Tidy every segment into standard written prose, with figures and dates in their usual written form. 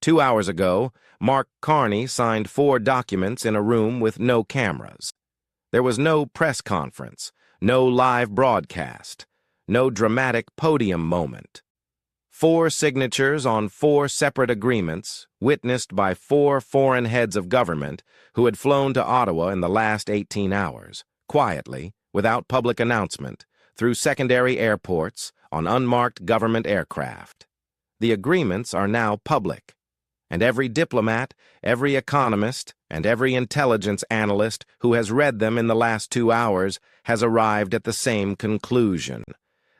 2 hours ago, Mark Carney signed 4 documents in a room with no cameras. There was no press conference, no live broadcast, no dramatic podium moment. 4 signatures on 4 separate agreements, witnessed by 4 foreign heads of government who had flown to Ottawa in the last 18 hours, quietly, without public announcement, through secondary airports, on unmarked government aircraft. The agreements are now public, and every diplomat, every economist, and every intelligence analyst who has read them in the last 2 hours has arrived at the same conclusion.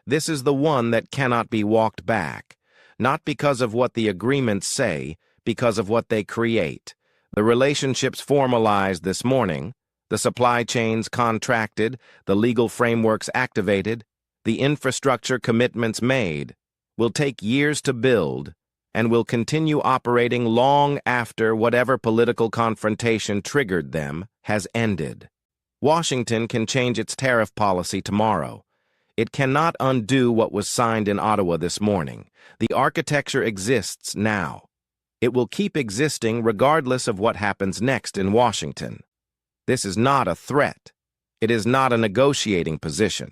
This is the one that cannot be walked back, not because of what the agreements say, because of what they create. The relationships formalized this morning, the supply chains contracted, the legal frameworks activated, the infrastructure commitments made, will take years to build and will continue operating long after whatever political confrontation triggered them has ended. Washington can change its tariff policy tomorrow. It cannot undo what was signed in Ottawa this morning. The architecture exists now. It will keep existing regardless of what happens next in Washington. This is not a threat. It is not a negotiating position.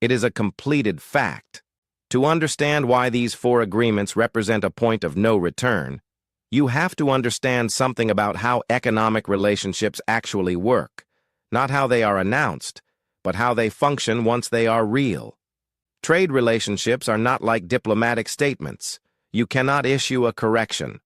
It is a completed fact. To understand why these 4 agreements represent a point of no return, you have to understand something about how economic relationships actually work, not how they are announced, but how they function once they are real. Trade relationships are not like diplomatic statements. You cannot issue a correction.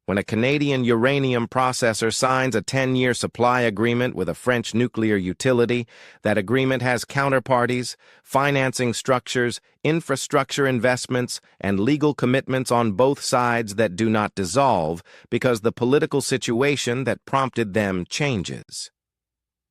When a Canadian uranium processor signs a 10-year supply agreement with a French nuclear utility, that agreement has counterparties, financing structures, infrastructure investments, and legal commitments on both sides that do not dissolve because the political situation that prompted them changes.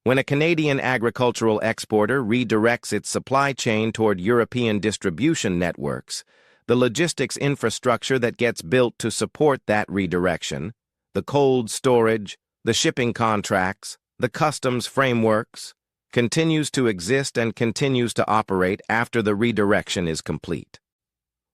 When a Canadian agricultural exporter redirects its supply chain toward European distribution networks, the logistics infrastructure that gets built to support that redirection, the cold storage, the shipping contracts, the customs frameworks, continues to exist and continues to operate after the redirection is complete.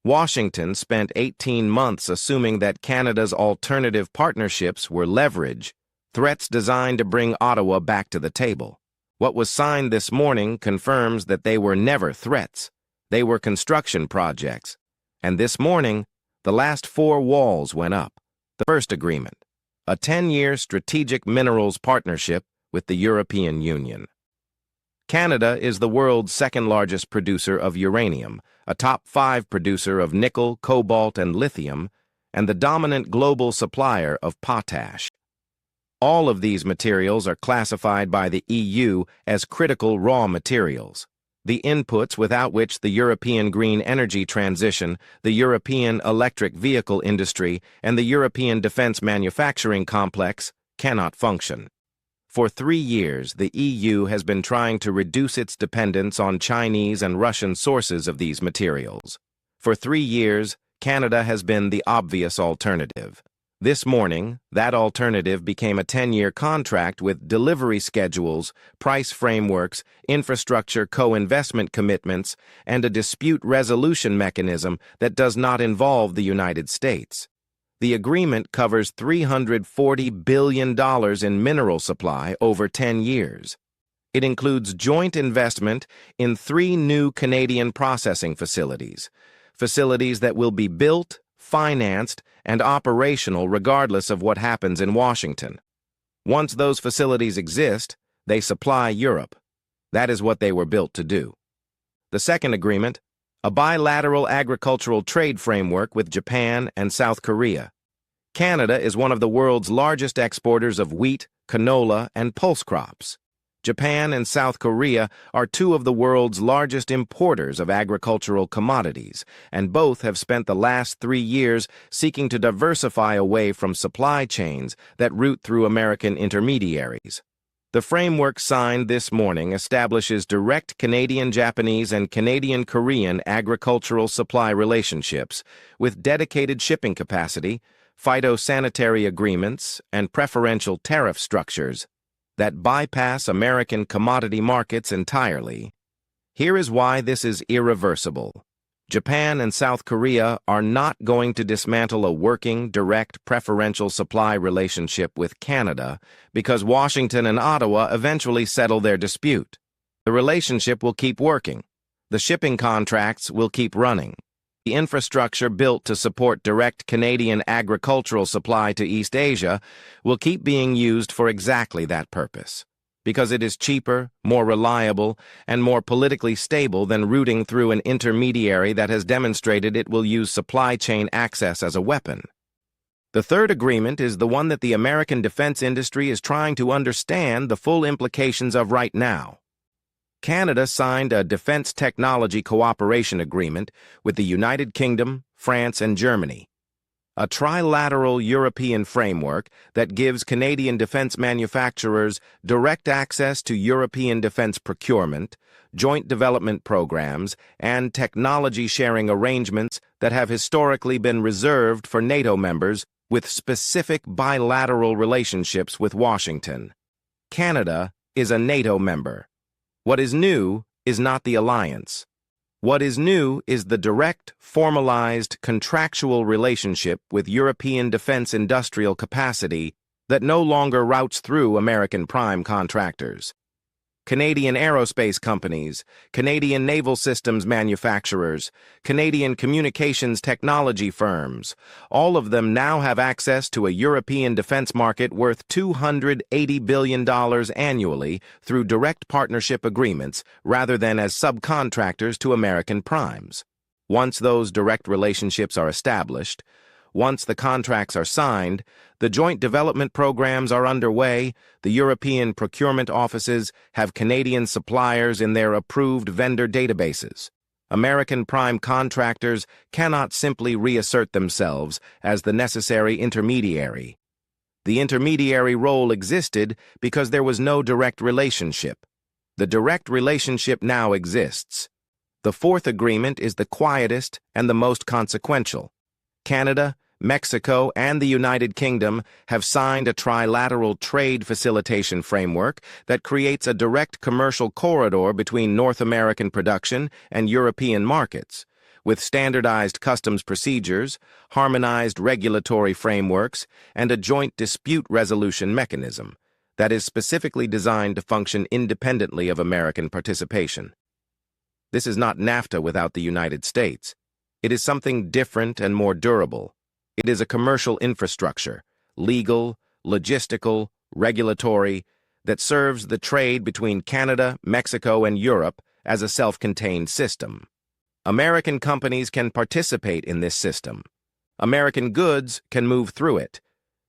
Washington spent 18 months assuming that Canada's alternative partnerships were leverage, threats designed to bring Ottawa back to the table. What was signed this morning confirms that they were never threats. They were construction projects. And this morning, the last 4 walls went up. The first agreement, a 10-year strategic minerals partnership with the European Union. Canada is the world's second-largest producer of uranium, a top 5 producer of nickel, cobalt, and lithium, and the dominant global supplier of potash. All of these materials are classified by the EU as critical raw materials, the inputs without which the European green energy transition, the European electric vehicle industry, and the European defense manufacturing complex cannot function. For 3 years, the EU has been trying to reduce its dependence on Chinese and Russian sources of these materials. For 3 years, Canada has been the obvious alternative. This morning, that alternative became a 10-year contract with delivery schedules, price frameworks, infrastructure co-investment commitments, and a dispute resolution mechanism that does not involve the United States. The agreement covers $340 billion in mineral supply over 10 years. It includes joint investment in 3 new Canadian processing facilities that will be built, financed, and operational regardless of what happens in Washington. Once those facilities exist, they supply Europe. That is what they were built to do. The second agreement, a bilateral agricultural trade framework with Japan and South Korea. Canada is one of the world's largest exporters of wheat, canola, and pulse crops. Japan and South Korea are 2 of the world's largest importers of agricultural commodities, and both have spent the last 3 years seeking to diversify away from supply chains that route through American intermediaries. The framework signed this morning establishes direct Canadian-Japanese and Canadian-Korean agricultural supply relationships with dedicated shipping capacity, phytosanitary agreements, and preferential tariff structures that bypass American commodity markets entirely. Here is why this is irreversible. Japan and South Korea are not going to dismantle a working, direct, preferential supply relationship with Canada because Washington and Ottawa eventually settle their dispute. The relationship will keep working. The shipping contracts will keep running. The infrastructure built to support direct Canadian agricultural supply to East Asia will keep being used for exactly that purpose, because it is cheaper, more reliable, and more politically stable than routing through an intermediary that has demonstrated it will use supply chain access as a weapon. The third agreement is the one that the American defense industry is trying to understand the full implications of right now. Canada signed a defense technology cooperation agreement with the United Kingdom, France, and Germany, a trilateral European framework that gives Canadian defense manufacturers direct access to European defense procurement, joint development programs, and technology-sharing arrangements that have historically been reserved for NATO members with specific bilateral relationships with Washington. Canada is a NATO member. What is new is not the alliance. What is new is the direct, formalized, contractual relationship with European defense industrial capacity that no longer routes through American prime contractors. Canadian aerospace companies, Canadian naval systems manufacturers, Canadian communications technology firms, all of them now have access to a European defense market worth $280 billion annually through direct partnership agreements rather than as subcontractors to American primes. Once those direct relationships are established, once the contracts are signed, the joint development programs are underway, the European procurement offices have Canadian suppliers in their approved vendor databases. American prime contractors cannot simply reassert themselves as the necessary intermediary. The intermediary role existed because there was no direct relationship. The direct relationship now exists. The fourth agreement is the quietest and the most consequential. Canada, Mexico, and the United Kingdom have signed a trilateral trade facilitation framework that creates a direct commercial corridor between North American production and European markets, with standardized customs procedures, harmonized regulatory frameworks, and a joint dispute resolution mechanism that is specifically designed to function independently of American participation. This is not NAFTA without the United States. It is something different and more durable. It is a commercial infrastructure, legal, logistical, regulatory, that serves the trade between Canada, Mexico, and Europe as a self-contained system. American companies can participate in this system. American goods can move through it,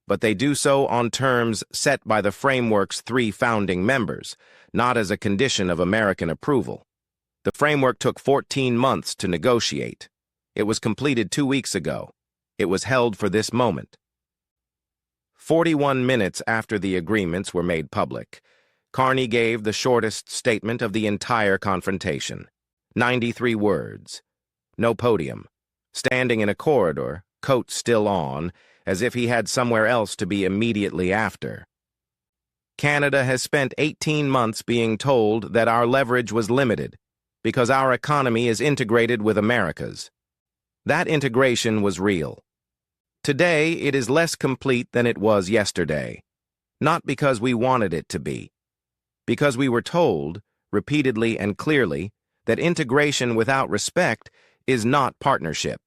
but they do so on terms set by the framework's 3 founding members, not as a condition of American approval. The framework took 14 months to negotiate. It was completed 2 weeks ago. It was held for this moment. 41 minutes after the agreements were made public, Carney gave the shortest statement of the entire confrontation. 93 words. No podium. Standing in a corridor, coat still on, as if he had somewhere else to be immediately after. Canada has spent 18 months being told that our leverage was limited because our economy is integrated with America's. That integration was real. Today, it is less complete than it was yesterday, not because we wanted it to be, because we were told, repeatedly and clearly, that integration without respect is not partnership.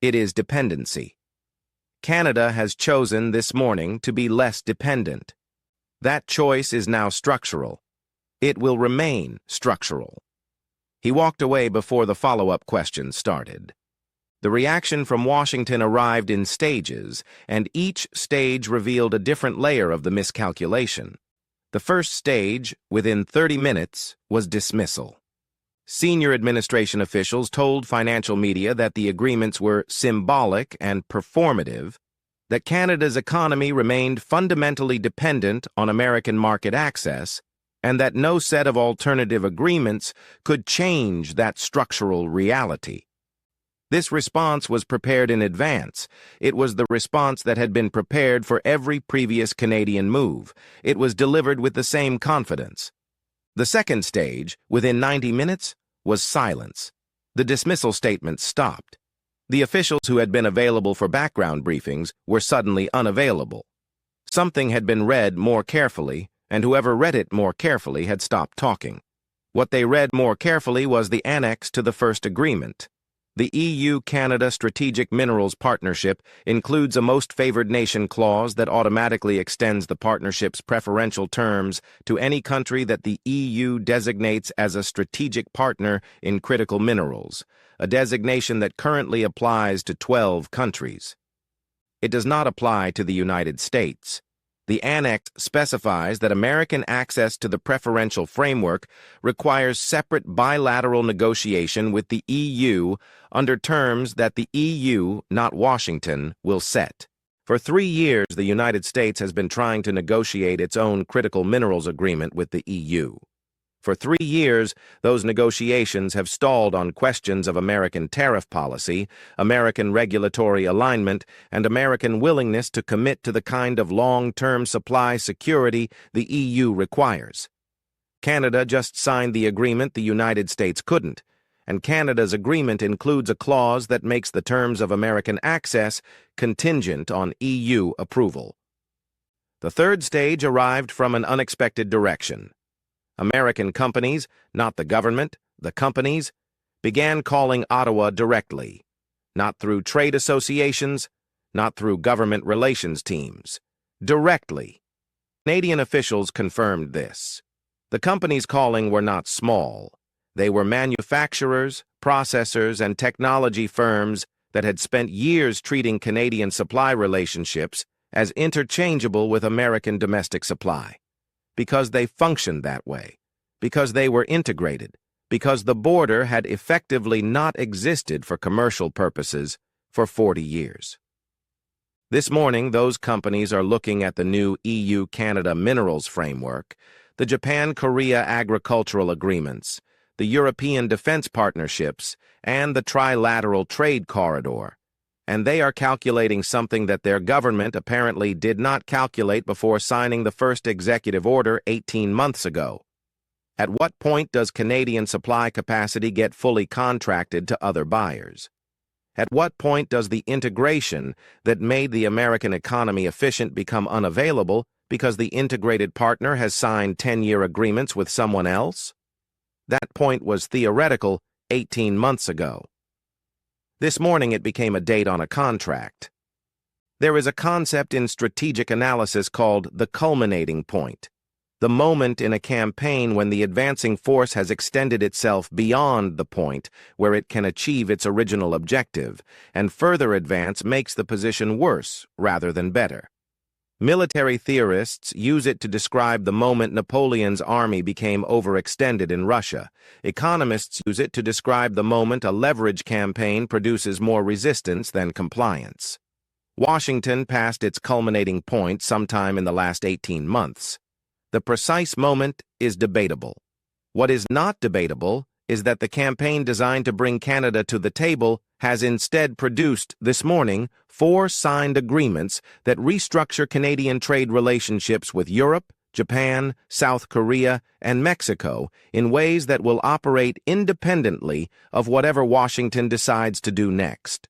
It is dependency. Canada has chosen this morning to be less dependent. That choice is now structural. It will remain structural. He walked away before the follow-up questions started. The reaction from Washington arrived in stages, and each stage revealed a different layer of the miscalculation. The first stage, within 30 minutes, was dismissal. Senior administration officials told financial media that the agreements were symbolic and performative, that Canada's economy remained fundamentally dependent on American market access, and that no set of alternative agreements could change that structural reality. This response was prepared in advance. It was the response that had been prepared for every previous Canadian move. It was delivered with the same confidence. The second stage, within 90 minutes, was silence. The dismissal statement stopped. The officials who had been available for background briefings were suddenly unavailable. Something had been read more carefully, and whoever read it more carefully had stopped talking. What they read more carefully was the annex to the first agreement. The EU-Canada Strategic Minerals Partnership includes a most favored nation clause that automatically extends the partnership's preferential terms to any country that the EU designates as a strategic partner in critical minerals, a designation that currently applies to 12 countries. It does not apply to the United States. The annex specifies that American access to the preferential framework requires separate bilateral negotiation with the EU under terms that the EU, not Washington, will set. For 3 years, the United States has been trying to negotiate its own critical minerals agreement with the EU. For 3 years, those negotiations have stalled on questions of American tariff policy, American regulatory alignment, and American willingness to commit to the kind of long-term supply security the EU requires. Canada just signed the agreement the United States couldn't, and Canada's agreement includes a clause that makes the terms of American access contingent on EU approval. The third stage arrived from an unexpected direction. American companies, not the government, the companies, began calling Ottawa directly, not through trade associations, not through government relations teams, directly. Canadian officials confirmed this. The companies calling were not small. They were manufacturers, processors, and technology firms that had spent years treating Canadian supply relationships as interchangeable with American domestic supply. Because they functioned that way, because they were integrated, because the border had effectively not existed for commercial purposes for 40 years. This morning, those companies are looking at the new EU-Canada Minerals Framework, the Japan-Korea Agricultural Agreements, the European Defense Partnerships, and the Trilateral Trade Corridor, and they are calculating something that their government apparently did not calculate before signing the first executive order 18 months ago. At what point does Canadian supply capacity get fully contracted to other buyers? At what point does the integration that made the American economy efficient become unavailable because the integrated partner has signed 10-year agreements with someone else? That point was theoretical 18 months ago. This morning it became a date on a contract. There is a concept in strategic analysis called the culminating point, the moment in a campaign when the advancing force has extended itself beyond the point where it can achieve its original objective, and further advance makes the position worse rather than better. Military theorists use it to describe the moment Napoleon's army became overextended in Russia. Economists use it to describe the moment a leverage campaign produces more resistance than compliance. Washington passed its culminating point sometime in the last 18 months. The precise moment is debatable. What is not debatable is that the campaign designed to bring Canada to the table has instead produced, this morning, 4 signed agreements that restructure Canadian trade relationships with Europe, Japan, South Korea, and Mexico in ways that will operate independently of whatever Washington decides to do next.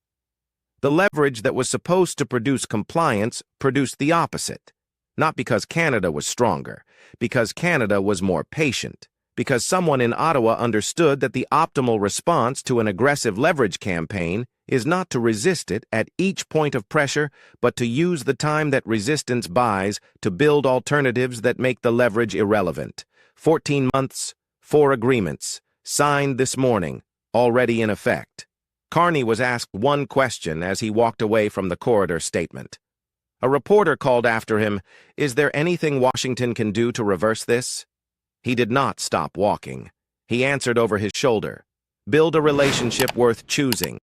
The leverage that was supposed to produce compliance produced the opposite, not because Canada was stronger, because Canada was more patient, because someone in Ottawa understood that the optimal response to an aggressive leverage campaign is not to resist it at each point of pressure, but to use the time that resistance buys to build alternatives that make the leverage irrelevant. 14 months, 4 agreements, signed this morning, already in effect. Carney was asked one question as he walked away from the corridor statement. A reporter called after him, "Is there anything Washington can do to reverse this?" He did not stop walking. He answered over his shoulder, "Build a relationship worth choosing.